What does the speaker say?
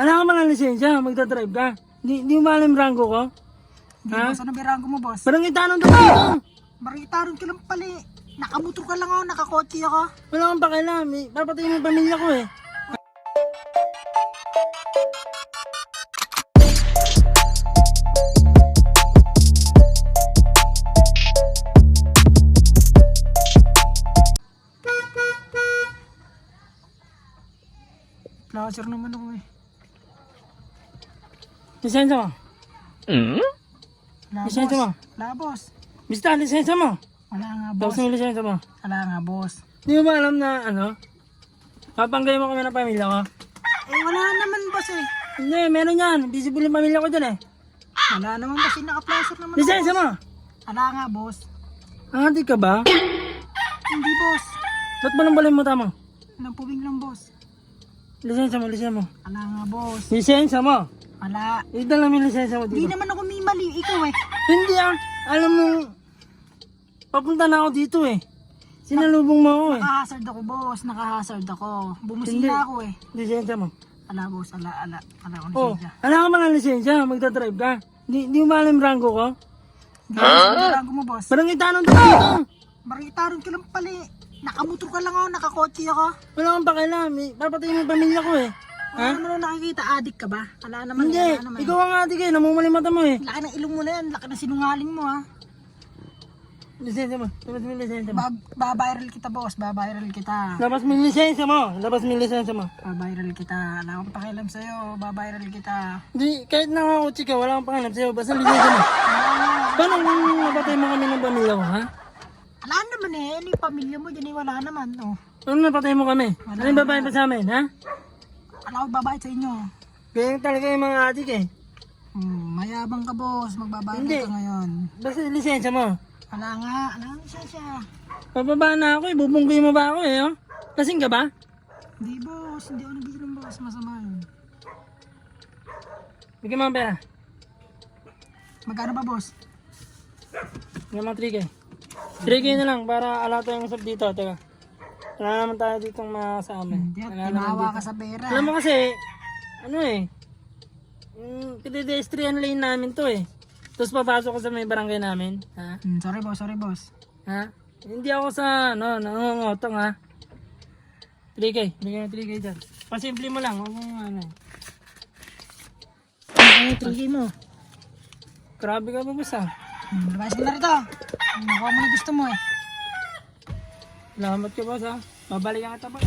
Wala ka mga lisensya, magdadrive ka. Di mo alam rango ko? Hindi Ha? boss, ano ba rango mo boss? Parang itanong daw dito. Baritaron ka lang pala eh. Nakamotor ka lang ako, nakakotse ako. Wala kang pakialam eh. Papatayin mo yung pamilya ko eh. Placer naman ako eh. Lisensya mo. Wala Lisensya mo. boss. Wala boss. Basta, lisensya mo. Wala nga Tapos boss. yung lisensya mo. Wala nga boss. Di mo ba alam na ano? Papanggay mo kami ng pamilya ko? Eh wala naman boss eh. Hindi, meron yan. Visible yung pamilya ko dyan eh. Wala naman boss eh. Naka-placer naman ako, Lisensya boss. mo. Wala nga boss. Angati ka ba? Hindi boss. Ba't mo nang balay mo tama? Napuwing lang boss. Lisensya mo, lisensya mo. Wala nga boss. Lisensya mo. Wala. Idala mo yung lisensya mo Hindi dito. naman ako may mali. Ikaw eh. Hindi ah. Alam mo, papunta na ako dito eh. Sinalubong mo ako eh. Nakahazard ako boss. Nakahazard ako. Hindi. Bumusina ako eh. Lisensya mo. Wala boss. Wala akong Oh, lisensya. wala ka mga lisensya, magdadrive ka. Di mo alam rango ko? Ano rango mo boss? Parang itanong daw dito. Baritaron ka lang pala eh. Nakamotor ka lang ako. Nakakotse ako. Wala kang pakialam eh. Papatayin mo yung pamilya ko eh. Wala naman ako nakikita. Addict ka ba? Wala naman. Hindi, Wala naman. ikaw ang ate kayo, namumali mata mo eh. Laki ng ilong mo na yan. Laki ng sinungaling mo ha. Lisensya mo, labas mo yung lisensya mo. Babiral kita boss. Babiral kita. Labas mo yung lisensya mo, labas mo yung lisensya mo. Babiral kita. Wala akong pakialam sa'yo. Babiral kita. Hindi, kahit nakakutsi ka, wala kang pakialam sa'yo, basta lisensya mo. Paano kung napatay mo kami ng pamilya ko, ha? Wala naman eh. Ano yung pamilya mo dyan eh. Wala naman. Oh. Ano napatay mo kami? Ano yung babae pa sa amin, ha? Wala akong babayad sa inyo. Kaya talaga yung mga adik eh. Mayabang ka boss. Magbabayad Hindi. ka ngayon. Basta lisensya mo. Wala nga. Wala nga siya. Pababa na ako eh, bubunggoy mo ba ako eh, oh? Lasing ka ba? Hindi boss. Hindi ako nagiinom boss. Masama yun. Bigyan mo ang pera. Magkano ba boss? Bigyan mo 3K. 3K na lang para ala tayong usap dito, teka. Wala naman tayo ditong masama. Hindi. Wala naman Tinawa dito. ka sa pera. Alam mo kasi, ano eh, pinidestri lane namin to eh. Tapos papasok ko sa may barangay namin, ha? Sorry boss. Sorry boss. Ha? Hindi ako sa, nangungotong ha? 3K, bigyan mo 3K dyan. Pasimple mo lang, huwag mong ano. Ano 3K mo? Grabe ka ba boss ha? Labas mo na rito. Nakuha mo na gusto mo eh. Salamat ka boss ha? Babalikan kita boss.